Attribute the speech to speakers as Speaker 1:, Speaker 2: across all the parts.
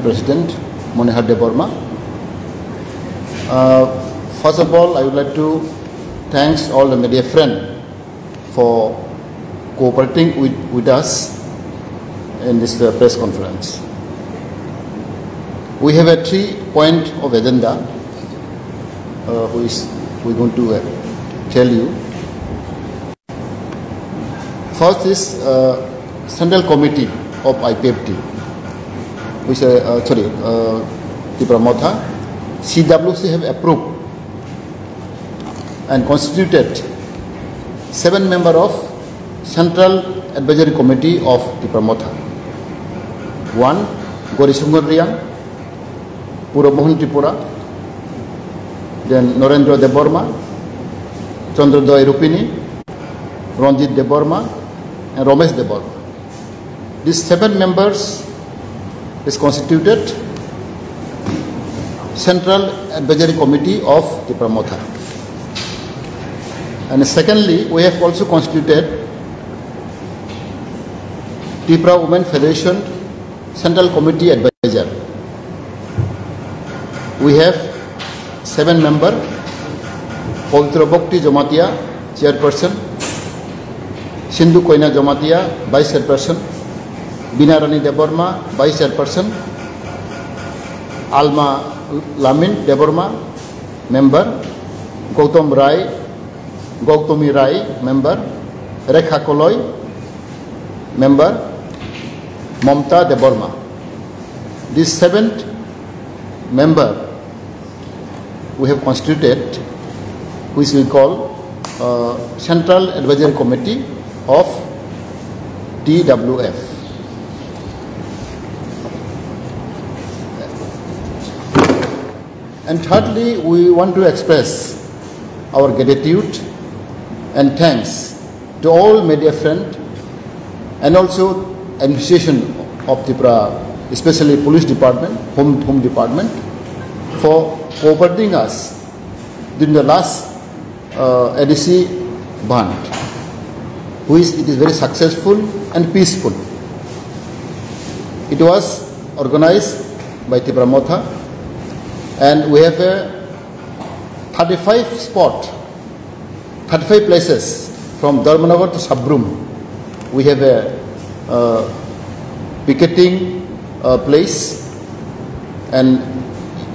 Speaker 1: President Monehar Deborma. First of all, I would like to thank all the media friends for cooperating with us in this press conference. We have a 3-point of agenda which we're going to tell you. First is Central Committee of IPFT, which TIPRA Motha, CWC have approved and constituted 7 members of Central Advisory Committee of TIPRA Motha. 1. Gorisungur Riang, Puramohan Tripura, then Narendra Deborma, Chandradoy Rupini, Ranjit Deborma, and Ramesh Deborma. These 7 members is constituted Central Advisory Committee of TIPRA Motha. And secondly, we have also constituted TIPRA Women Federation Central Committee Advisor. We have 7 members: Pavitra Bhakti Jamatia, Chairperson; Sindhu Koina Jamatia, Vice Chairperson; Bina Rani Deborma, Vice Chairperson; Alma Lamin Deborma, Member; Gautami Rai, Member; Rekha Koloi, Member; Motha Deborma. This 7th member we have constituted, which we call Central Advisory Committee of TWF. And thirdly, we want to express our gratitude and thanks to all media friends and also administration of TIPRA, especially Police Department, Home Department, for cooperating us during the last ADC band, which it is very successful and peaceful. It was organized by TIPRA Motha, and we have a 35 places from Dharmanagar to Sabrum. We have a picketing place, and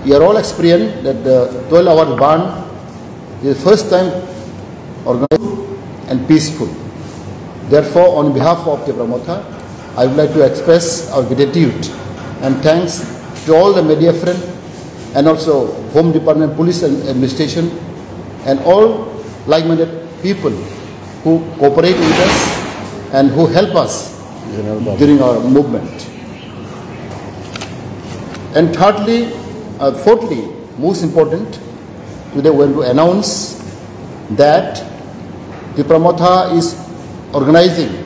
Speaker 1: you are all experienced that the 12-hour band is the first time organized and peaceful. Therefore, on behalf of TIPRA Motha, I would like to express our gratitude and thanks to all the media friends and also Home Department, Police and Administration, and all like-minded people who cooperate with us and who help us during our movement. And fourthly, most important, today we want to announce that TIPRA Motha is organizing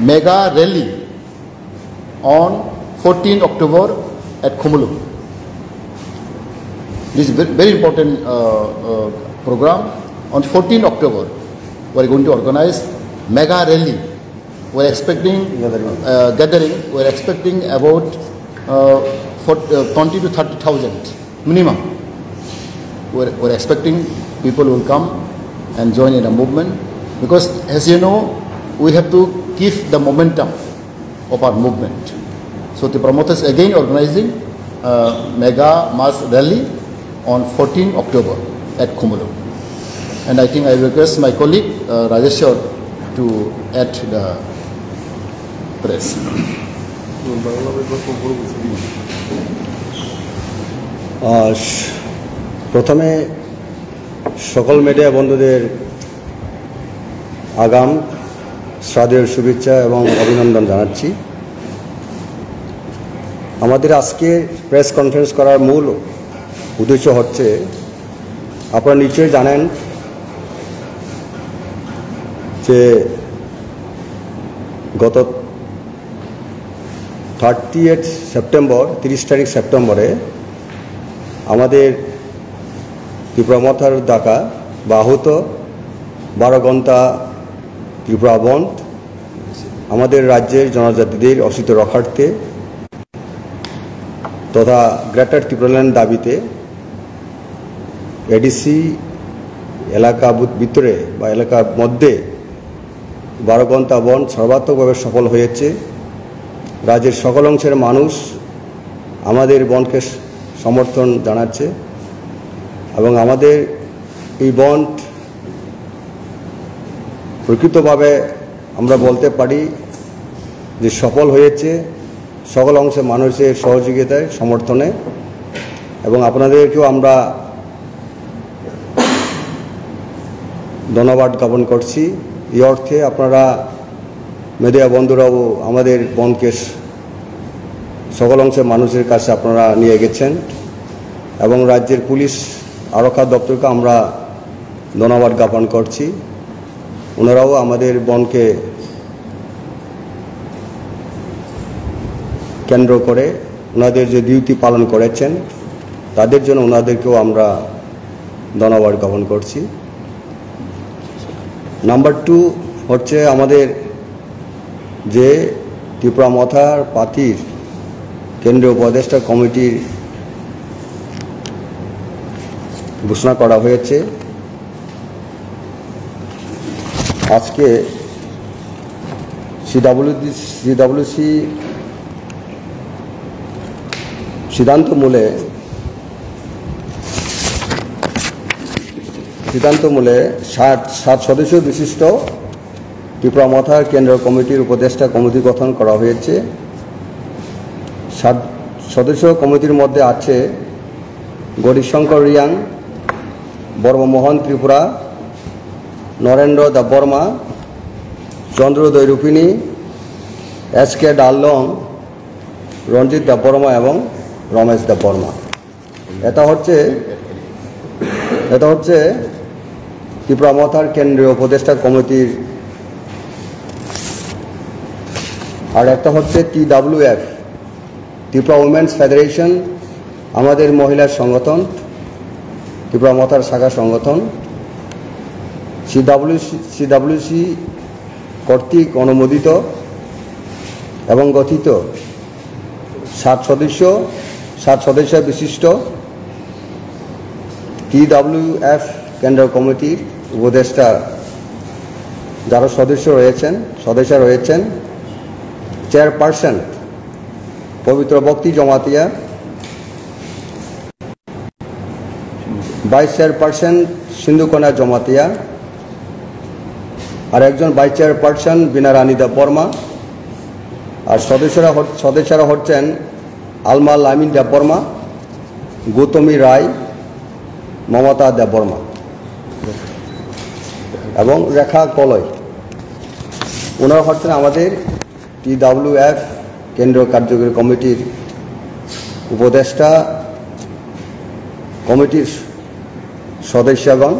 Speaker 1: mega rally on 14 October at Khumulu. This is a very important program. On 14 October, we are going to organize mega rally. We are expecting gathering. We are expecting about 20 to 30,000 minimum. We are expecting people will come and join in a movement, because, as you know, we have to give the momentum of our movement. So the promoters again organizing mega mass rally on 14 October at Khumulu. And I think I request my colleague Rajeshwar to add the press.
Speaker 2: প্রথমে সকল media বন্ধুদের আগাম শ্রাদ্ধেয় শুভেচ্ছা এবং অভিনন্দন জানাচ্ছি। আমাদের আজকে প্রেস কনফারেন্স করার মূল উদ্দেশ্য হচ্ছে, আপনারা নিশ্চয়ই জানেন যে গত 30 সেপ্টেম্বর 30 তারিখ সেপ্টেম্বরে আমাদের ত্রিপুরা মথার ডাকা বা আহত 12 ঘন্টা ত্রিপুরা বন্ধ আমাদের রাজ্যের জনজাতিদের অস্তিত্ব রক্ষার্থে তথা গ্রেটার ত্রিপুরাল্যান্ড দাবিতে এডিসি এলাকা ভিতরে বা এলাকার মধ্যে 12 ঘন্টা বন সর্বাত্মকভাবে সফল হয়েছে। রাজ্যের সকল অংশের মানুষ আমাদের বনকে সমর্থন জানাচ্ছে এবং আমাদের এই বন প্রকৃতভাবে আমরা বলতে পারি যে সফল হয়েছে সকল অংশের মানুষের সহযোগিতায় সমর্থনে। এবং আপনাদেরকেও আমরা ধন্যবাদ জ্ঞাপন করছি। এই অর্থে আপনারা মিডিয়া বন্ধুরাও আমাদের বনকে সকল অংশের মানুষের কাছে আপনারা নিয়ে গেছেন এবং রাজ্যের পুলিশ আরক্ষা দপ্তরকে আমরা ধন্যবাদ জ্ঞাপন করছি। ওনারাও আমাদের বনকে কেন্দ্র করে ওনাদের যে ডিউটি পালন করেছেন তাদের জন্য ওনাদেরকেও আমরা ধন্যবাদ জ্ঞাপন করছি। নাম্বার 2 হচ্ছে আমাদের যে ত্রিপুরা মথার পাতির কেন্দ্রীয় উপদেষ্টা কমিটির ঘোষণা করা হয়েছে। আজকে সিডব্লিউসি সিদ্ধান্ত মূলে 7 সদস্য বিশিষ্ট ত্রিপুরা মথার কেন্দ্রীয় কমিটির উপদেষ্টা কমিটি গঠন করা হয়েছে। 7 সদস্য কমিটির মধ্যে আছে গৌরীশঙ্কর রিয়াং, বর্মমোহন ত্রিপুরা, নরেন্দ্র দেববর্মা, চন্দ্রোদয় রূপিণী, SK ডাললং, রঞ্জিত দেববর্মা এবং রমেশ দেববর্মা। এটা হচ্ছে ত্রিপুরা মথার কেন্দ্রীয় উপদেষ্টা কমিটির। আর একটা হচ্ছে TWF, ত্রিপুরা উইমেন্স ফেডারেশন, আমাদের মহিলা সংগঠন, ত্রিপুরা মথার শাখা সংগঠন। সিডব্লিউসি কর্তৃক অনুমোদিত এবং গঠিত 7 সদস্য বিশিষ্ট TWF কেন্দ্রীয় কমিটির উপদেষ্টা যারা সদস্য রয়েছেন চেয়ারপারসন পবিত্র ভক্তি জমাতিয়া, ভাইস চেয়ারপারসন সিন্ধুকন্যা জমাতিয়া, আর একজন ভাইস চেয়ারপারসন বিনা রানী দেববর্মা। আর সদস্যরা হচ্ছেন আলমা লামিন দেববর্মা, গৌতমী রায়, মমতা দেববর্মা এবং রেখা কলয়। ওনারা হচ্ছেন আমাদের TWF কেন্দ্রীয় কার্যকরী কমিটির উপদেষ্টা কমিটির সদস্যগণ।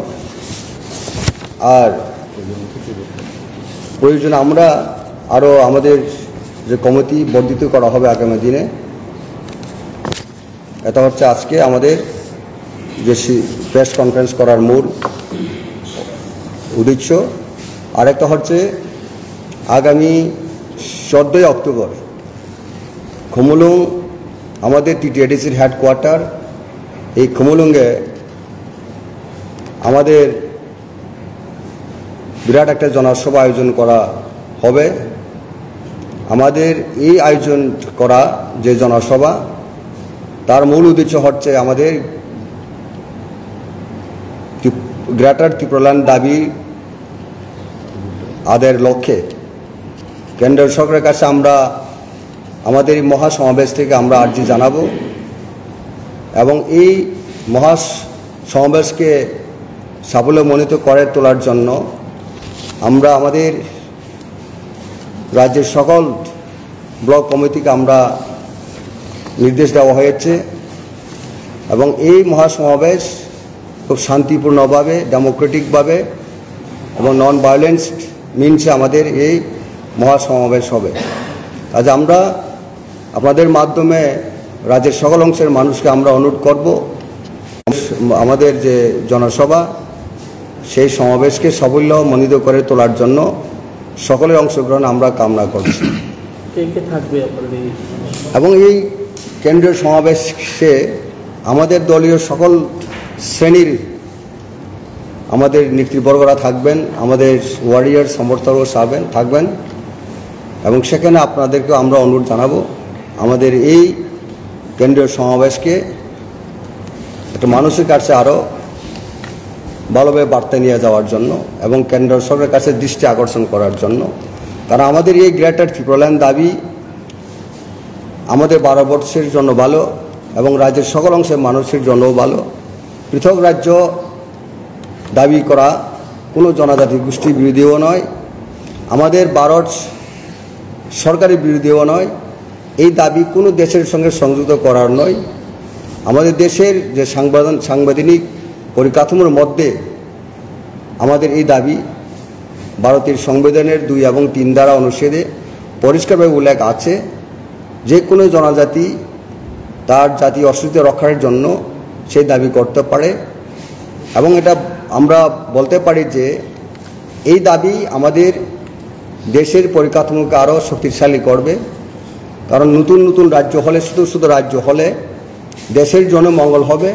Speaker 2: আর প্রয়োজনে আমরা আরও আমাদের যে কমিটি বর্ধিত করা হবে আগামী দিনে। এটা হচ্ছে আজকে আমাদের যে প্রেস কনফারেন্স করার মূল উদ্দেশ্য। আরেকটা হচ্ছে আগামী 14ই অক্টোবর খুমুলুং আমাদের TTADCর হেডকোয়ার্টার, এই খুমুলুঙ্গে আমাদের বিরাট একটা জনসভা আয়োজন করা হবে। আমাদের এই আয়োজন করা যে জনসভা তার মূল উদ্দেশ্য হচ্ছে আমাদের গ্রেটার ত্রিপুরাল্যান্ড দাবি আদায়ের লক্ষ্যে কেন্দ্র সরকারের কাছে আমরা আমাদের এই মহাসমাবেশ থেকে আমরা আর্জি জানাবো এবং এই মহাসমাবেশকে সাফল্যমণ্ডিত করে তোলার জন্য আমরা আমাদের রাজ্যের সকল ব্লক কমিটিকে আমরা নির্দেশ দেওয়া হয়েছে এবং এই মহাসমাবেশ খুব শান্তিপূর্ণভাবে, ডেমোক্রেটিকভাবে এবং নন ভায়োলেন্স মিনসে আমাদের এই মহাসমাবেশ হবে। আজ আমরা আপনাদের মাধ্যমে রাজ্যের সকল অংশের মানুষকে আমরা অনুরোধ করব আমাদের যে জনসভা সেই সমাবেশকে সাফল্যমণ্ডিত করে তোলার জন্য সকলের অংশগ্রহণ আমরা কামনা করছি। এবং এই কেন্দ্রীয় সমাবেশে আমাদের দলীয় সকল শ্রেণীর আমাদের নেতৃবর্গরা থাকবেন, আমাদের ওয়ারিয়ার সমর্থকরা থাকবেন এবং সেখানে আপনাদেরকে আমরা অনুরোধ জানাবো আমাদের এই কেন্দ্রীয় সমাবেশকে একটা মানুষের কাছে আরও ভালোভাবে বার্তা নিয়ে যাওয়ার জন্য এবং কেন্দ্র সরকারের কাছে দৃষ্টি আকর্ষণ করার জন্য। কারণ আমাদের এই গ্রেটার ত্রিপুরাল্যান্ড দাবি আমাদের ভারতবর্ষের জন্য ভালো এবং রাজ্যের সকল অংশের মানুষের জন্যও ভালো। পৃথক রাজ্য দাবি করা কোনো জনজাতি গোষ্ঠীর বিরোধীও নয়, আমাদের ভারত সরকারের বিরোধীও নয়। এই দাবি কোনো দেশের সঙ্গে সংযুক্ত করার নয়। আমাদের দেশের যে সাংবিধানিক পরিকাঠামোর মধ্যে আমাদের এই দাবি ভারতের সংবিধানের 2 এবং 3 ধারা অনুচ্ছেদে পরিষ্কারভাবে উল্লেখ আছে, যে কোনো জনজাতি তার জাতীয় অস্তিত্ব রক্ষার জন্য সেই দাবি করতে পারে। এবং এটা আমরা বলতে পারি যে এই দাবি আমাদের দেশের পরিকাঠামোকে আরও শক্তিশালী করবে। কারণ নতুন নতুন রাজ্য হলে, শুধু রাজ্য হলে দেশের জন্য মঙ্গল হবে,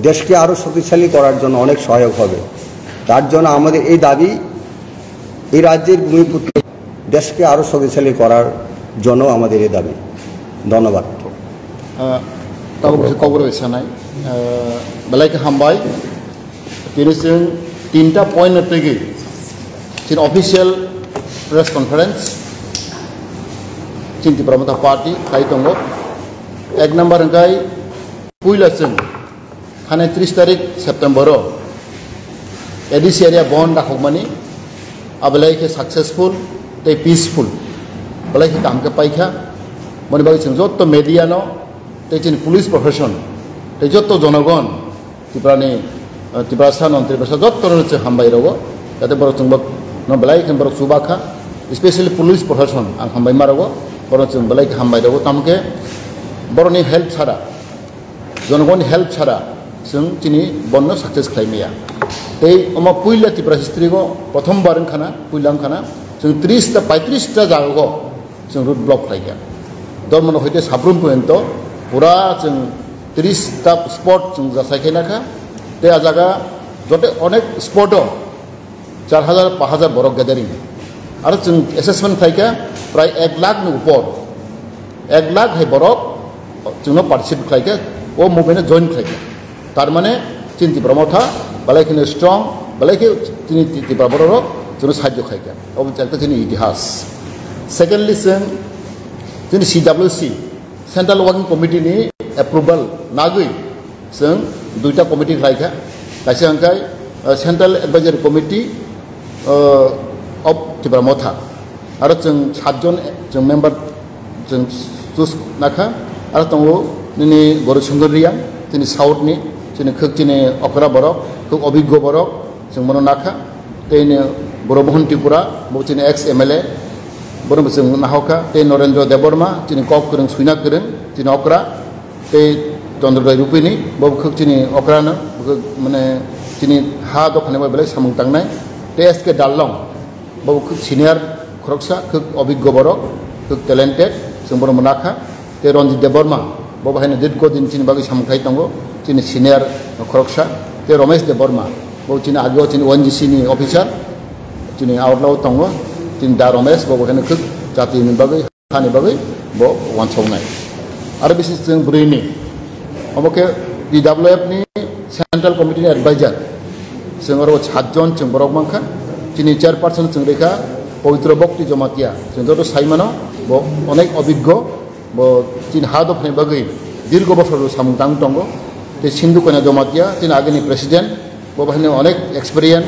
Speaker 2: দেশকে আরও শক্তিশালী করার জন্য অনেক সহায়ক হবে। তার জন্য আমাদের এই দাবি এই রাজ্যের ভূমিপুত্র দেশকে আরও শক্তিশালী করার জন্য আমাদের এই দাবি। ধন্যবাদ।
Speaker 1: खबर सानाय बेलायखौ हामबाय दिनै जों 3टा पॉइंट तैगि जों अफिशियल प्रेस कॉन्फ्रेंस जों त्रिपुरा मथा पार्टी खाय दङ। 1 नम्बर हंगाय पुइला जों 30 तारिख सेप्टेम्बर एडिसि एरिया बन्द दाखौमानि आबेलायखौ सक्सेसफुल तै पीसफुल बेलायखौ कामखौ पाइखा मने बागै जों जत्त मीडिया न तैचिन पुलिस प्रशासन तै जत्त जनगण त्रिपुरानि त्रिपुरा सान त्रिपुरा जत्त हामबाय रहो जाते बर जों न बेलायखौ बर सुबाखा स्पेशली पुलिस प्रशासन आं हामबाय मारगो बर जों बेलायखौ हामबाय रहो तामके बरनि हेल्प छाड़ा जनगण हेल्प छाड़ा जों दिनै बन्द सक्सेस खालामैया तै अमा पुइला त्रिपुरा हिस्ट्रिखौ प्रथम बार खाना पुइला खाना जों 30टा 35टा जायगायाव जों रुट ब्लक खालामगोन दरमन हयते साफ्रोम पर्यन्त पूरा जों 30टा स्पट जों जासायखायनाखा ते जागा जते अनेक स्पट 4000 5000 बरक गैदारिंग आरो जों एसेसमेंट खालामखा प्राय 1 लाख नि ऊपर 1 लाख है बरक जोंनो पार्टिसिपेट खालामखा ओ मुभमेन्ट जॉइन खालामखा तार माने जों त्रिपुरा मथा बेलायखौ स्ट्रं बेलायखौ जोंनि त्रिपुरा बरक जोंनो साहाय्य खालामखा अब जायखौ जोंनि इतिहास। सेकेंडलि जों CWC सेंट्रल वर्किंग कमिटी नि एप्रुवल नागै जों 2टा कमिटी खालामखा कायसे हंखाय central advisory committee of Tripura मथा आरो जों 7 जन जों मेम्बर जों चुज नाखा आरो दङ जोंनि बर' सुंदरिया जोंनि साउथनि जोंनि खोब जोंनि अकरा बरक खोब अभिज्ञ बरक जों मनो नाखा तेनो बर' मोहन त्रिपुरा जोंनि एक्स MLA बर जों नाहका ते नरेंद्र देबबर्मा जोंनि कक गोरों सुइना गोरों जोंनि अकरा ते चंद्रदय रुपिनी बब खोब जोंनि अकरानो माने जोंनि हा दखानाव बेलाय सामुं थांनाय ते SK दाललं बब खोब सिनियर खरकसा खोब अभिज्ञ बरक खोब टेलेंटेड जों बर मोनाखा ते रंजित देबबर्मा बब हायनो दीर्घ दिन जोंनि बागै सामुंखाय दङ जोंनि सिनियर खरकसा ते रमेश देबबर्मा बब जोंनि आगेआव जोंनि ONGC नि अफिसार जोंनि आउटलाव दङ जों दा रमेश बबेखायनो खोब जातिनि बागै हानि बागै ब वानसावनाय आरो बिसेस जों ब्रैनि अबके DWF नि सेंट्रल कमिटी नि एडवाइजर जों आरो 7 जन जों बरक मांखा जोंनि चेयरपारसन जों रेखा पवित्र भक्ति जमातिया जों जत साइमानो ब अनेक अभिज्ञ ब जोंनि हा दफानि बागै दीर्घ बছर सामुंतां दङ ते सिन्धु कन्या जमातिया जोंनि आगेनि प्रेसिडेंट बबेखायनो अनेक एक्सपिरियेन्स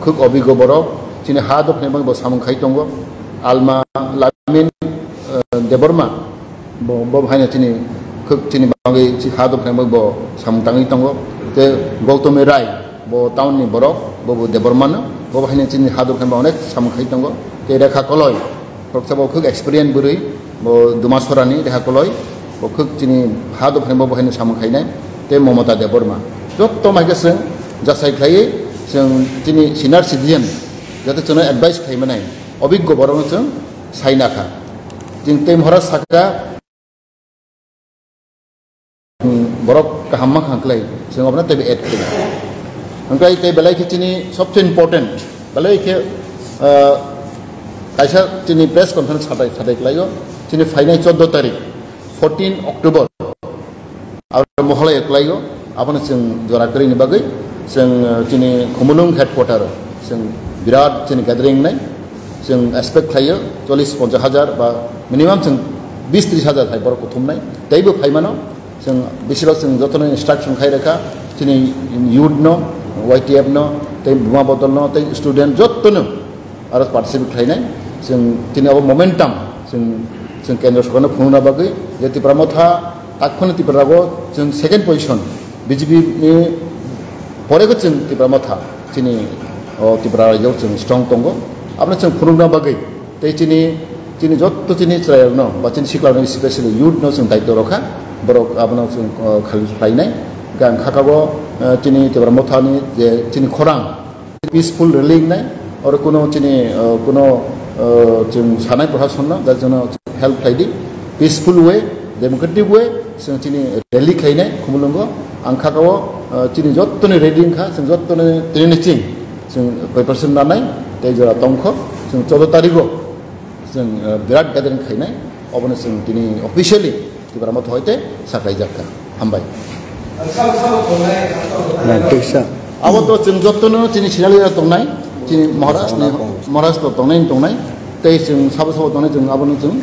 Speaker 1: खोब अभिज्ञ बरक जोंनि हा दफानि बागै सामुंखाय दङ आलमा लामिन देबबर्मा बहायनो जोंनि खोब जोंनि बागै हा दफानि बागै सामुंताङै दङ ते गौतमी राय ब टाउननि बरक बबो देबबर्मानो बहायनो जोंनि हा दफानि अनेक सामुंखाय दङ ते रेखा कलय खरकसाबाव खोब एक्सपिरियेन्स बोरै ब दुमासरानि रेखा कलय ब खोब जोंनि हा दफानि बहायनो सामुंखायनाय ते ममता देबबर्मा जत्त माइगासों जासायख्लायै जों दिनै सिनियर सिटिजेन जाहाथे जोंनो एडभाइस खालामनाय अभिज्ञ बरकनो जों सायनाखा जों टाइम हरा साका borok kahamma khangklai जों अपना तब ऐड करें उनका ये बेलाई के चीनी सबसे इम्पोर्टेंट बेलाई के कैसा चीनी प्रेस कॉन्फ्रेंस खाते कलायो चीनी फाइनल 14 तारीख 14 अक्टूबर और महला एकलायो अपने जों जरा करेंगे बागै जों चीनी खुमुलुंग हेडक्वार्टर जों बिराद चीनी गैदरिंग नाय जों एक्सपेक्ट खायो 40-50 हजार बा मिनिमाम जों 20-30 हजार थाय बरक थुमनाय दैबो फाइमानो जों बिसोराव जों जतन इंस्ट्रक्शन खाय रखा चीनी यूथ नो YTF नो तै बुमा बदल नो तै स्टूडेंट जतन आरो पार्टिसिपेट खायनाय जों चीनी अब मोमेंटाम जों केंद्र सरकारनो खुंना बागै जे त्रिपुरा मथा ताखुन त्रिपुरागो जों सेकेंड पोजिशन BJP नि परेगो जों त्रिपुरा मथा चीनी त्रिपुरा राज्योआव जों स्ट्रं दंगो आपने जों खुंना बागै तै चीनी जत चीनी ट्रायल नो बा चीनी सिक्लानो स्पेशली यूथ नो जों दायित्व रखा borok abano जों खालामनाय गान खाकागो चीनी त्रिपुरा मथानि जे चीनी खरां पीसफुल रेलिंग नाय और कोनो चीनी कोनो जों सानाय प्रशासन दा जों हेल्प खायदि पीसफुल वे डेमोक्रेटिक वे जों चीनी रैली खायनाय खुमुलुंगो आं खाकागो चीनी जत्तनि रेडिंग खा जों जत्तनि ट्रेनिंग जों प्रिपारेसन लानाय तै जरा तंखो जों 14 तारिखो जों बिराद गैदरिंग खायनाय अबनो जों दिनै अफिशियली त्रिपुरा मथा होते साख्राय जाखा हामबाय अब तो जों जत्तनो चीनी सिनालि दंनाय चीनी महाराष्ट्र दंनाय तै जों साबो दंनाय जों आबनो जों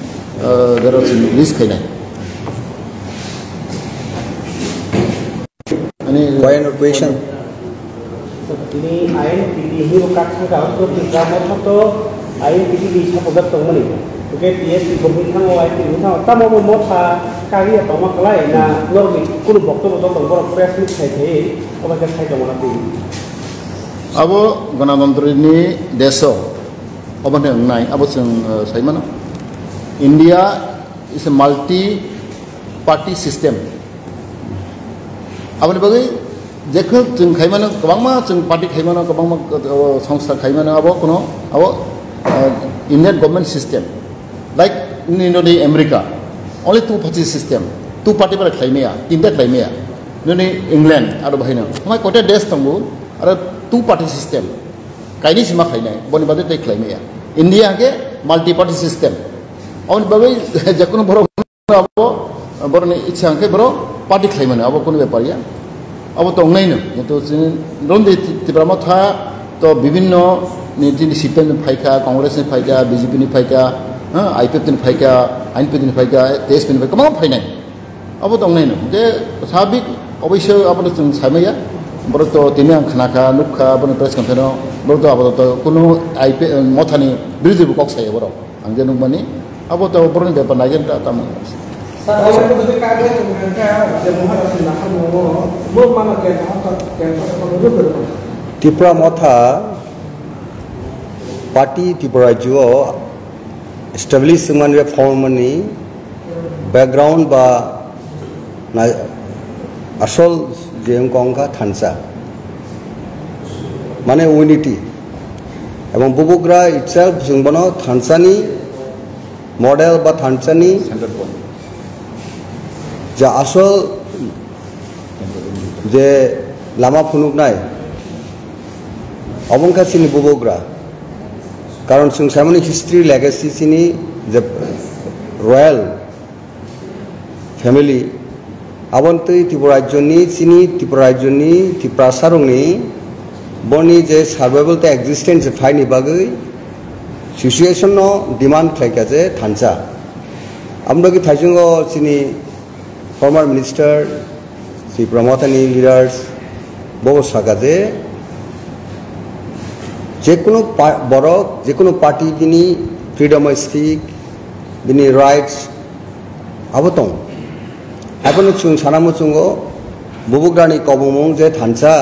Speaker 1: जेराव जों लिस्ट खायनाय माने
Speaker 2: question
Speaker 3: ini INPD hero kakang ka to Tripura मथा तो INPD di sapodat tongmani oke TSP gomithang INPD gomithang tamo motha kari toma kalai na lormi kunu boktobo to bor press meet khai obaga khai tongmana ti
Speaker 1: abo गणतन्त्रनि देशो अबने नाय abo जों साइमानो India is a multi party system abone bagai जेखो जों खायमानो गोबांमा जों party खायमानो गोबांमा संस्था खायमानो अब कोनो अब Indian government system like in America only 2 party system 2 party पर खायमेया तीनटा खायमेया नोनि इंग्लैंड आरो बाहायनो हमाय कोटे देश दंबो आरो 2 पार्टी सिस्टम कायनि सिमा खायनाय बनि बादे तै खायमेया इंडिया के मल्टी पार्टी सिस्टम ओन बागै जेखुनु बर अब बरनि इच्छा के बर पार्टी खायमानो अब कोनो व्यापारिया अब तो नहीं तो रोंदे त्रिपुरा मथा तो विभिन्न नीति सीपीएम ने फाइका कांग्रेस ने फाइका BJP ने फाइका IPF ने फाइका INPD ने फाइका TSP ने फाइका कमां फाइनाय अब तो नहीं जे साबिक अवश्य अब तो जों सामैया बर तो तिनि आं खानाखा नुखा बन प्रेस कन्फरेन्स बर तो अब तो कोनो IPF मथानि बिरुदिबो कक्साय बर आं जे नुमानि अब तो बरनि बेपार नागिर दा ताम
Speaker 2: त्रिपुरा मथा पार्टी त्रिपुरा राज्य एस्टाब्लिश माने फॉर्मनि बैकग्राउंड बा आसल जेंगंका थानसा माने यूनिटी एवं बुबुग्रा इटसेल्फ जों बनो थानसानि मॉडल बा थानसानि सेंटर पॉइंट जा आसल जे लामा फुनुकनाय अबंका सिनि बुबुग्रा कारण जों सामनि हिस्ट्री लेगेसी सिनि जे रय्याल फैमिली आबन्ति त्रिपुरा राज्यनि सिनि त्रिपुरा राज्यनि त्रिपुरा सारंनि बनि जे सर्वाइवल ता एक्जिस्टेंस फाइनि बागै सिचुएशन नो डिमांड खायका जे थानसा आमदोगि थाइजोंगो सिनि फॉर्मर मिनिस्टर त्रिपुरा मथानि लीडर्स बबसागा जे जेकुनु बरक जेकुनु पार्टी बिनि फ्रीडम अफ स्पीच बिनि राइट्स आबोतं आबोनो जों सानामुचुंगो बुबुग्रानि कबुमुं जे थानसा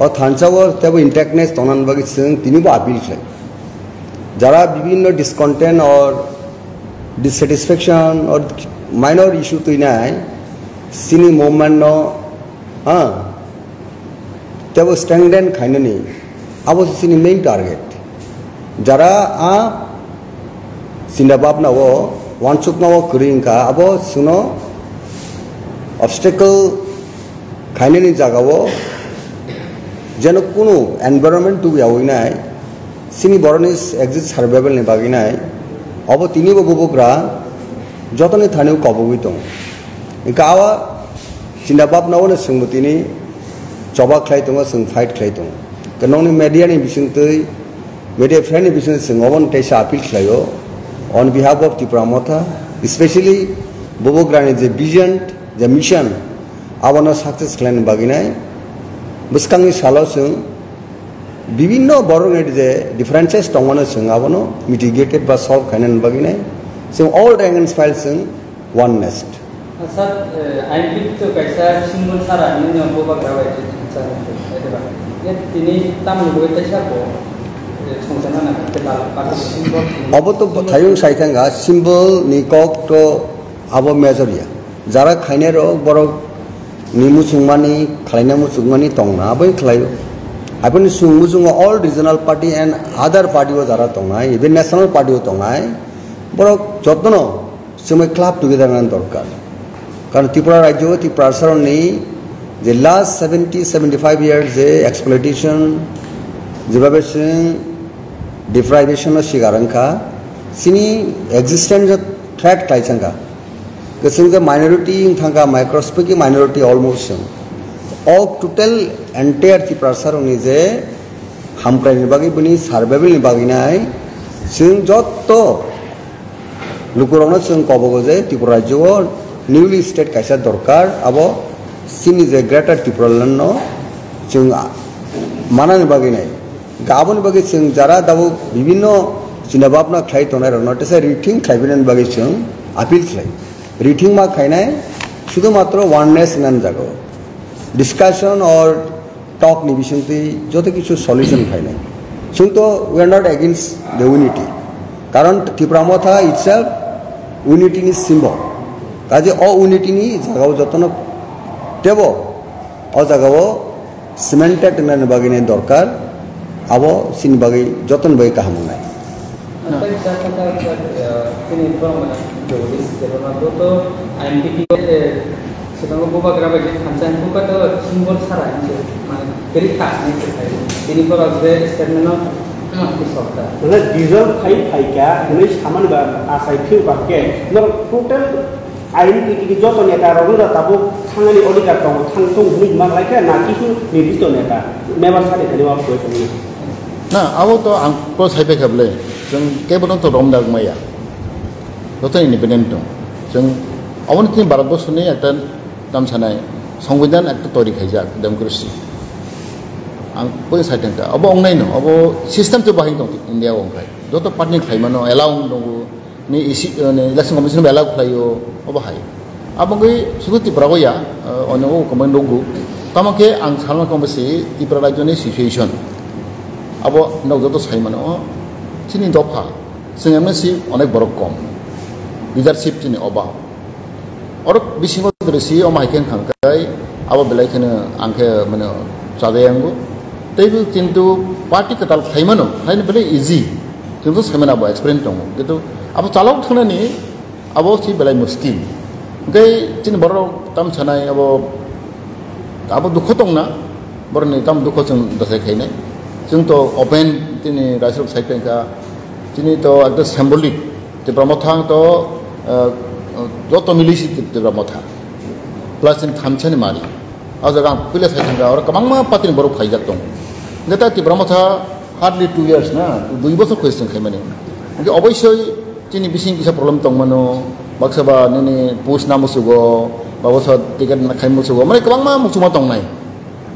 Speaker 2: और थानसाव तेबो इंटेक्टनेस तनान बागै जों तिनिबो आपिल खाय जरा विभिन्न डिसकंटेंट और डिससेटिस्फेक्शन और माइनर इशू तैनाय सिनी मूवमेंट नो तेबो स्ट्रेंथेन खायननि अब सिनी मेन टारगेट जरा आ सिन्दाबाब नावो वानसुकनाव करिंका आबो सुनो obstacle खाइनेनि जागाव जेन कुनु एनवायरनमेंट टु यावइनाय सिनि बरनिस एक्जिस्ट सार्भाइवल नि बागिनाय अब तिनिबो गुबुग्रा जतनि थानिउ कबुगि दं इनका आवा चिन्दाबाब नावनो सोंबतिनि जबा खलाय दङ जों फाइट खलाय दङ कनोनि मीडिया नि बिसिंतै मीडिया फ्रेंड नि बिसिं जों अबन तेसा appeal खलायो on behalf of TIPRA Motha, especially Bobograni the vision, the mission, our success plan baginai, Buskangi Salosung, Bivino borrowed the differences Tomanasung Avano, mitigated by solve canon baginai, so all dragons files one nest.
Speaker 4: Sir, I think to Kaisa single Sara in your Bobogra, yet Tini Tamu with the Chapo.
Speaker 2: अब तो थायु साइथांगा symbol निकक तो अब मेजरिया जरा खाइने रो बर निमु सुंगमानी खाइना मु सुंगमानी तंगना अबै खलायो आबनि सुंगमु सुंग all regional party and other party वो जरा तंगना इवन नेशनल पार्टी वो तंगना बर जतनो समय क्लब टुगेदर नन दरकार कारण त्रिपुरा राज्य Tripura सरनि the last 70-75 years exploitation deprivation deprivation of shigaranka sini existence of threat kaisanga kasing the minority thanga microscopic minority almost all total entire Tipra ni je hamprai ni bagi buni survival ni bagi nai sing jotto lukurona sing kobogo je Tripura rajyo newly state kaisa dorkar abo sini je greater Tripura lanno sing mana ni bagi nai गाबन बगे जों जरा दाबो विभिन्न चिनाबाबना खाइ तनाय notice रिथिं खाइबिनन बगे जों appeal खाइ रिथिं मा खाइनाय शुद्ध मात्र वननेस नन जागो डिस्कशन और टॉक नि बिसंति जते किछु सॉल्यूशन खाइनाय जों तो we are not against the unity कारण त्रिपुरा मथा इटसेल्फ यूनिटी नि सिम्बल काजे अ यूनिटी नि जागाव जतन टेबो अ जागाव सिमेंटेड नन बगे ने दरकार abo sin bagi joton bai kahamunai
Speaker 4: Nanti saya kata ini program jadi sebelum itu IMPT sedang buka kerja di kantor buka tu simbol sarai itu mana cerita ini program saya sekarang episode.
Speaker 3: Mana diesel kai kya, ini saman bar asai fiu pakai, nor total IMPT ki joton ya taruh dah tabu thangani auditor tahu thang tu ini mak lagi nak kisu nidisto neta, memang saya tadi waktu itu.
Speaker 1: Nah, awal tu angko saya kebeli, jeng kebetulan tu rom dak maya, itu independen tu, jeng awal ni barat bos ni ada tam sana, sanggudan ada tori kerja demokrasi, angko saya tengah, abo orang lain, abo sistem tu bahing tu India orang lain, itu partner lain mana, allow orang ni isi ni election commission allow lain abo hai, abo ni sudah Tripura ya, orang itu komando gu, tamak ke angsalma komisi Tripura raja ni situation. Abo nak jatuh saya mana? Sini dopa, sengamnya sih onek borok kom, leadership sini oba. Orang bising dari sih om hiking hangkai, abo belai kena angke mana cadayanggu. Tapi cintu party ketal saya mana? Saya ni belai easy, cintu saya mana abo experience tong. Gitu, abo calon thana ni, abo sih belai muskil. Gay cini borok tam sanai abo dukho tong na, borok ni tam dukho ceng dasai khay na. जों तो open तिनी राष्ट्रीय site का तिनी तो एक symbolic Tripura Motha तो जो तो मिली सी Tripura Motha प्लस इन थामचने मारी और जगह पहले साइट का और कमांग में पाती बरो खाई जाता हूँ नेता Tripura Motha hardly 2 years ना 2 बছर क्वेश्चन खाई मैंने उनके अवश्य तिनी बिसिंग किसा प्रॉब्लम तंग मनो बक्सबा ने पोस्ट नाम मुसुगो बाबा टिकट खाई मुसुगो मैंने कमांग में मुसुमा तंग नहीं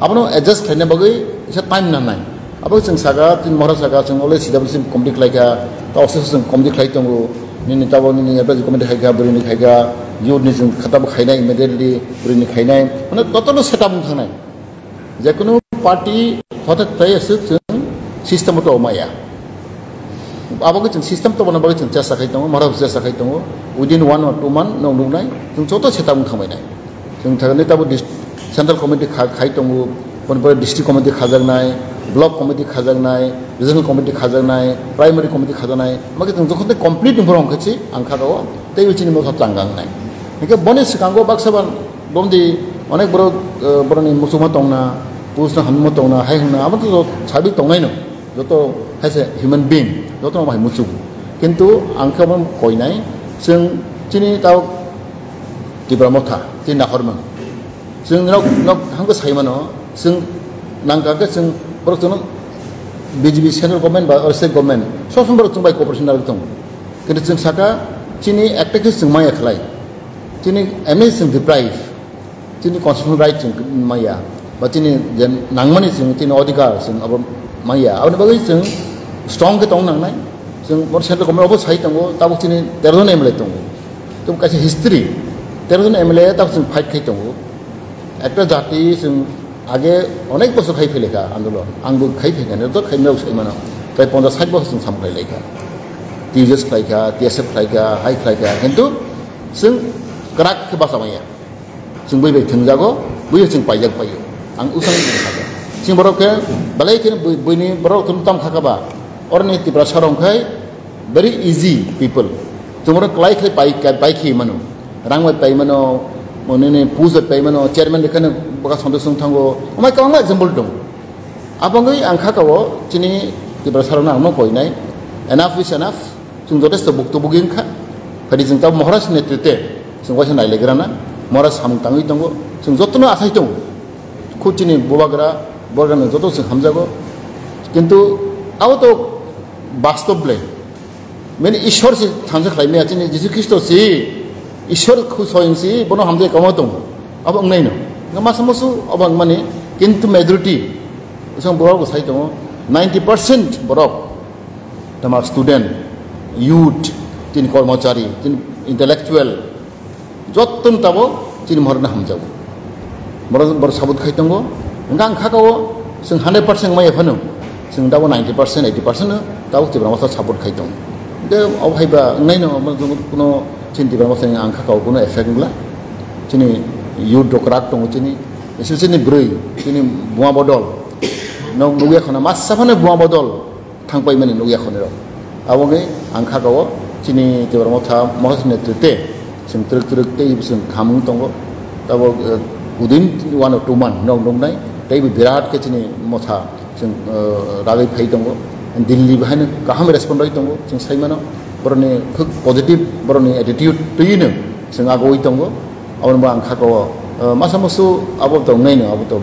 Speaker 1: आपनो एडजस्ट खाने बगै इसे टाइम ना नहीं अब जों सागा तीन महरा सागा जों अलरे CWC कम्प्लीट लायका ता अक्सेस जों कम्प्लीट लाय दंगो नि ताबो नि एडभाइस कमिटि खायगा बरिनि खायगा युनि जों खताब खायनाय इमिडियेटली बरिनि खायनाय माने टोटल सेटअप थानाय जेकुनु पार्टी फटा तायसो जों सिस्टम तो माया अब जों सिस्टम तो बनाबा जों चेष्टा खाय दंगो महरा चेष्टा खाय दंगो विदिन 1 or 2 month नौ नुनाय जों जतो सेटअप खामायनाय जों थागनि ताबो सेंट्रल कमिटि खाय दंगो पनपर डिस्ट्रिक्ट कमिटि खाजागनाय ब्लॉक कमिटी खाजानाय रिजनल कमिटी खाजानाय प्राइमरी कमिटी खाजानाय माके जों जखन कमप्लीट इनफॉर्म खाची आंखारो tei chini mo tanggang nai ke boni sikango baksaban bomdi onek boroni musuma tongna pusna hammo tongna hai huna abato chabi tongnai no joto has a human being joto mai musu kintu angkabam koinai sing chini tau TIPRA Motha tin na hormon sing nok hangko saimano sing nangka sing borok BJP central government ba or state government so borok bai cooperation na tong kintu sing saka chini active sing mai khlai chini amazing deprive chini constitutional right sing maya ba chini jen nangmani sing chini adhikar sing abo maya abni bagai sing strong ke tong nang nai sing bor central government obo sai tongo tabuk chini 13 MLA tongo tum kaise history 13 MLA tab sing fight khai tongo একটা জাতি sing আগে অনেক বছর খাই ফেলেকা আন্দোলন আংবো খাই ফেলেকা তো খাইনাও সাইমানো প্রায় 50-60 বছর sing সামলাই লাইকা টিজেস খাইকা টিএসএফ খাইকা হাই খাইকা কিন্তু sing kerak ke bahasa maya sing bui bai thengjago bui sing paijak payo ang usang sing saga sing borok ke balai ke bui ni borok tum tam khakaba orni TIPRA sarong khai very easy people tumoro klai khai pai khi manu rangwai pai mano monene puza pai mano chairman dekhane baka sondok sung thango omai kawang example dong abangai ang khakawo chini TIPRA sarong na mo koinai enough is enough sing jotesto bukto bugin kha phadi sing tab maharaj netrite sing waisa nai legrana maharaj hamtangui tongo sing jotno asai tongo খুচিনি বোবাগরা বর্গানো যত সে হামজাগো কিন্তু আও তো বাস্তবলে মানে ঈশ্বর সে থামসা Jaime আছে যিশু খ্রিস্ট C ঈশ্বর খুশয়ংসি বনো হামজে কমতং আবং নাইনো গামা সমসু অবং মানে কিন্তু মেজরিটি সং বড় সাই দङ 90% বড় তোমার স্টুডেন্ট ইউথ তিন কর্মচারী তিন ইন্টেলেকচুয়াল যতন তাবো তিন মরনা হামজাগো बर sabut khai tongo ngang khakao sing 100% mai phanu sing dawo 90% 80% dawo TIPRA Motha sabut khai tong de au haiba ngai no kuno chin TIPRA Motha ang khakao kuno effect ngla chini yu dokrak tong chini chini brui chini buwa bodol no nugia khona mas saphane buwa bodol thangpai mani nugia khone ro awonge ang khakao chini TIPRA Motha mohasne tete sing truk te sing khamung tongo dawo within 1 or 2 months nong nai dai birat ke chini Motha sing ragai phai tongo Delhi bahane kaham respond roi tongo sing saimano borone khuk positive borone attitude tuine sing agoi tongo abon ba angkha ko masamusu abo tong nai no abo to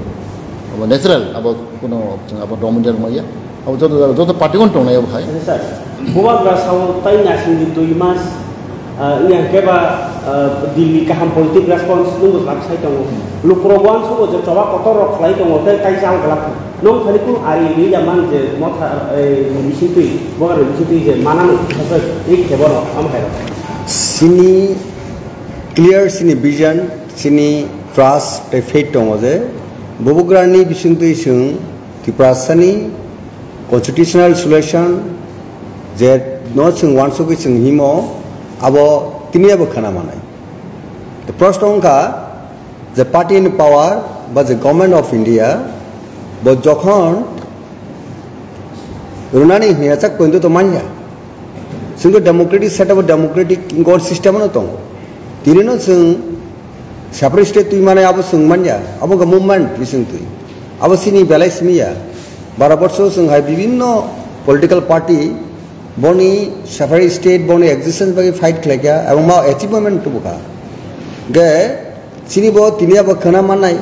Speaker 1: natural abo kuno sing abo dominant maya abo joto party kon tong nai bhai
Speaker 3: sir buwa ga saw tai na sing di mas yang keba Delhi kaham politik response nunggu lak sai tongo lukrobwan sugo je coba kotor khlai tongo te kai jang galak nong khali ku ari ni jaman je Motha misitui bogar misitui je mananu thasa ek kheboro am khairo
Speaker 2: sini clear sini vision sini trust te faith tongo je bobugrani bisungtui sung TIPRA sani constitutional solution je no sung wansugi sung himo abo tini abo khana manai the first onka the party in power was the government of India but jokhon runani hiachak koindu to manja single democratic set up democratic god system no tong tirino sung separate state tu mane abo sung manja abo ga movement bisung tu abo sini belai smia 12 বছর sung hai bibinno political party boni separate state boni existence bagi fight khlekya ebong ma achievement tu buka ge sini bo tinia bo khana manai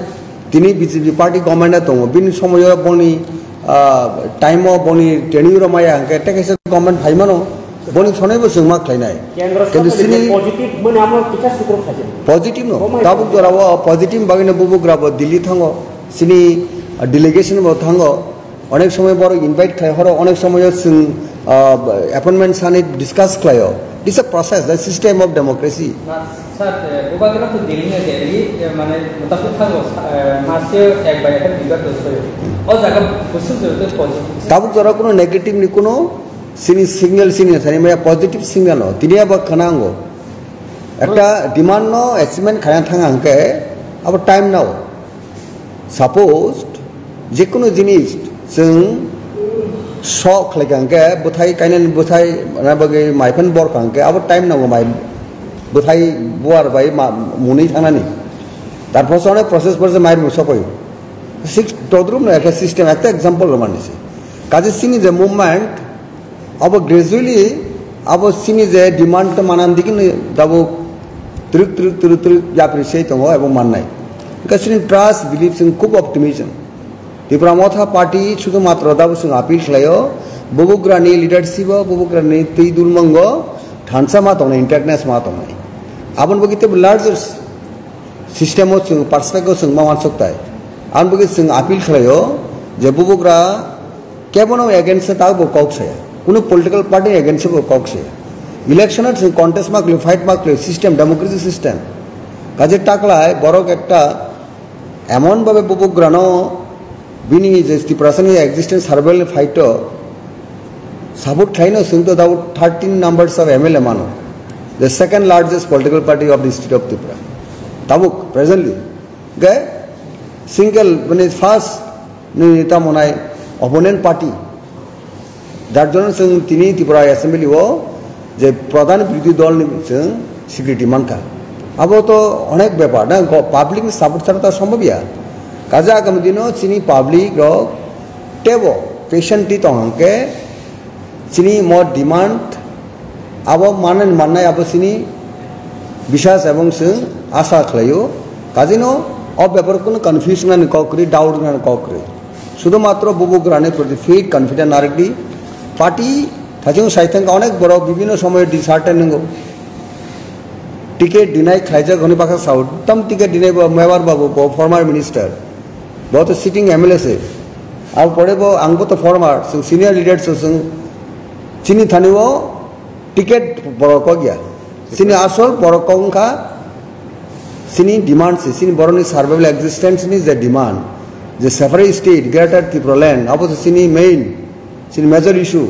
Speaker 2: tini BJP party government tong bin somoyo boni time o boni tenure maya angke tekese government phaimano boni sonai bo sungma khlainai কিন্তু sini
Speaker 3: positive mane amar kita sukro khaje
Speaker 2: positive no tabuk dorawo positive bagine bubu grabo Delhi thango sini delegation bo thango অনেক সময় বড় invite খাই হর অনেক সময় appointment sani discuss klayo this is a process the system of democracy
Speaker 4: sir bobagra to Delhi ne Delhi mane mutafi thango masye ek bai ek bigat dostoy o jaga busul jote positive
Speaker 2: tabuk jara kono negative ni kono sini signal sini sani maya positive signal no tinia ba khanango ekta demand no achievement khaya thanga angke abo time now suppose je kono jinis जों शक लेगांगे बुथाई काइनेन बुथाई ना बगे माइफन बर कांगे अब time नांगो माइ बोथाय बुआर bye मुनै थांनानै तारपरसो अनेक प्रसेसफोर जे माइर मुसफायो सिक्स तद्रुम একটা सिस्टेम একটা एग्जांपल रमानिसे काजे सिनि जे मुभमेंट अब ग्रेजुअली अब सिनि जे डिमांड मानान दिकिन दाबो त्रुक त्रुक त्रुक त्रुक याप्रिसे दङ एबं माननाय गासिनि ट्रास्ट बिलीफ जों खूब ऑप्टिमिज्म त्रिपुरा मथा पार्टी शुधुमात्र दाबो जों आपिल खालायो बुबुग्रानि लीडरशिप बुबुग्रानि तैदुलमंग थानसा मा दङ इंटेग्नेस मा दङ आबन बगिते लार्जर सिस्टेम जों पर्सपेक्टिव जों मावन सकताय आन बगि जों आपिल खालायो जे बुबुग्रा केबनो एगेंस्ट ताबो कौकसे কোনো पॉलिटिकल पार्टी एगेंस्ट बो कौकसे इलेक्शन जों कन्टेस्ट मा क्लियो फाइट मा क्लियो सिस्टेम डेमोक्रेसी सिस्टेम काजे टाकलाय बरक एकटा एमन भाबे बुबुग्रानो बिनि जे त्रिपुरानि एक्जिस्टेंस सार्वेल फाइट साबुत खाइनो जों तो दाउ 13 नंबर्स ऑफ एमएलए मानो the second largest political party of the state of Tripura ताबुक प्रेजेंटली गे सिंगल माने फार्स्ट नेता मनाय अपोनेंट पार्टी যার জন্য তিনি ত্রিপুরা অ্যাসেম্বলিও যে প্রধান বিরোধী দল जों স্বীকৃতি মানকা আবো তো অনেক ব্যাপার না পাবলিক সাপোর্ট ছাড়া তো সম্ভবইয়া কাজে আগামী দিনও চিনি পাবলিক র টেবো পেশেন্টটি তংকে চিনি মোর ডিমান্ড আবো মাননাय আবো চিনি বিশ্বাস এবং जों আশা খালাयो কাজেনো অব ব্যাপার কোনো কনফিউশন ককরি ডাউট না ককরি শুধুমাত্র বুবুগ্রানে প্রতি ফিট কনফিডেন্ট আরেকটি पार्टी थाजों साइथां अनेक बड़ विभिन्न समय डिसार्टेनिंग टिकेट डिनाय खाइजा घनी पाखा साउथ तम टिकेट डिनाय मेवार बाबू फॉर्मर मिनिस्टर बहुत सिटिंग एमएलए से अब पड़े वो आंगो तो फॉर्मर सीनियर लीडर्स चिनी थानिवो टिकेट बड़ को गया सिनी आसल बड़ का सिनी डिमांड से सिनी बड़नी सर्वाइवल एक्जिस्टेंस नि जे डिमांड जे separate state greater Tripura land अब सिनी मेन सिनी मेजर इशू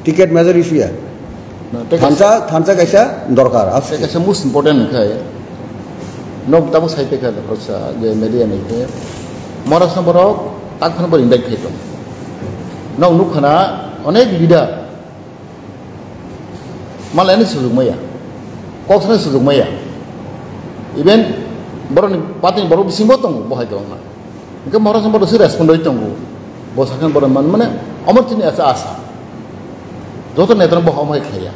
Speaker 2: टिकेट मेजर इशू या थांचा कैसा दरकार आपसे
Speaker 1: कैसा मोस्ट इम्पोर्टेंट है नोक तब साइड पे कर प्रोसा जे मीडिया नहीं है मरास नंबर ताक फन पर इंडेक्ट है तो नोक नुखना अनेक लीडर मालायनि सुजुग मया कक्सने सुजुग मया इवेन बरनि पार्टी बर बिसिंबो दं बहाय दं ना इनके मरास नंबर से रेस्पॉन्ड होय दं बसाखन बर माने अमरतिनि आसा आसा যত নেতার বহাময় খাইয়া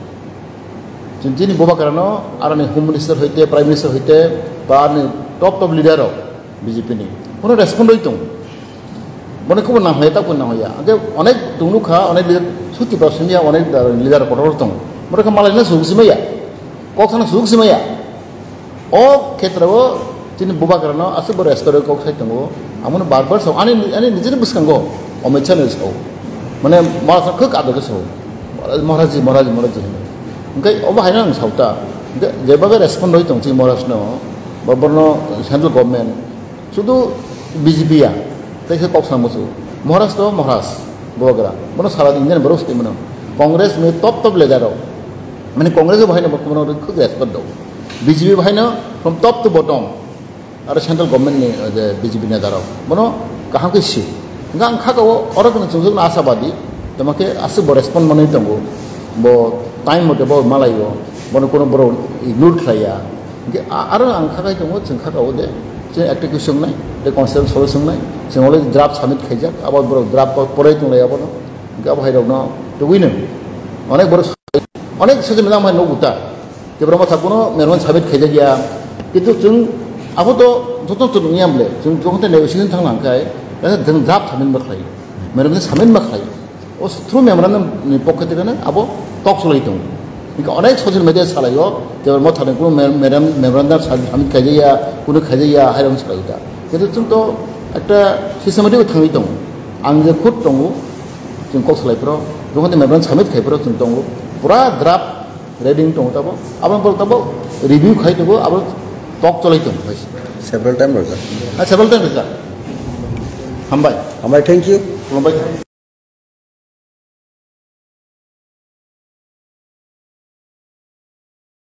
Speaker 1: যিনি বোবা কারণ আর হোম মিনিস্টার হইতে প্রাইম মিনিস্টার হইতে বা টপ টপ লিডারও বিজেপিনি কোনো রেসপন্ড হইতং মনে খবর না হয় তা না হইয়া আগে অনেক দুনুখা অনেক সুতি প্রসঙ্গিয়া অনেক লিডার কটর দং মনে মালাইনা সুগসিমাইয়া কখনো সুগসিমাইয়া ও ক্ষেত্রেও তিনি বোবা কারণ আসে বড় রেস্টরে কক সাইতং আমন বারবার সব আনি আনি নিজের বুসকাঙ্গ অমিত শাহ সব মানে মাথা খক আদকে সব महाराजी महाराजी महाराजी ओंखाय अब हायना आं सावता जेबाबे रेसपन्ड होय दंसै महाराजनो बरनो सेंट्रल गवर्नमेंट शुधु बीजेपीया तैसे कक्सना मोसो महाराज तो महाराज बगरा बनो सारा इंडियन बरो स्टे मनो कांग्रेस में टॉप टॉप लीडर माने कांग्रेस बाहायनो बनो खुद रेसपन्ड दो बीजेपी बाहायनो फ्रॉम टॉप टू बॉटम आरो सेंट्रल गवर्नमेंट नि जे बीजेपी नेतार बनो काहां कैसि गां खागो अरगन जों आशावादी तमाके आसे बो रेस्पॉन्ड मनै दंगो बो टाइम मते बो मालायो बनो कोनो बरो इग्नोर खाया आरो आं खागाय दंगो जों खागाव दे जे एक्टिविटी सोंनाय दे कन्सेप्ट सल्व सोंनाय जों अलरेडि ड्राफ्ट सबमिट खायजाक आबाद बरो ड्राफ्ट पराय दंलाया बनो गा बाहायरावनो दुगैनो अनेक बरो अनेक सजे मोजां माय नगुता जेब्रा माथा कोनो मेरवन सबमिट खायजाया किन्तु जों आबोथ' जत' नियामले जों जखन नेगोसिएशन थांलांखाय जों ड्राफ्ट सबमिट बाखायो मेरवन सबमिट बाखायो थ्रू मेमोरेंडम पक्ष থেকে अब टक चलाई दं अनेक ससियेल मिडिया सालायो जेबर मथाने को मेमोरेंडम सबमिट खायजाया कोनो खायजाया हायरन सालायो किन्तु जों तो একটা सिस्टेमेटिक थाङै दं आं जे खुद दं जों कक सालायफोराव जखन मेमोरेंडम सबमिट खायफोराव जों दं पुरा ड्राफ्ट रेडिं दं तब अब रिव्यू खाय दं अब टक चलाई दं
Speaker 2: सेveral टाइम रोजा
Speaker 1: सेveral टाइम रोजा हामबाय
Speaker 2: थैंक यू
Speaker 1: खुलुमबाय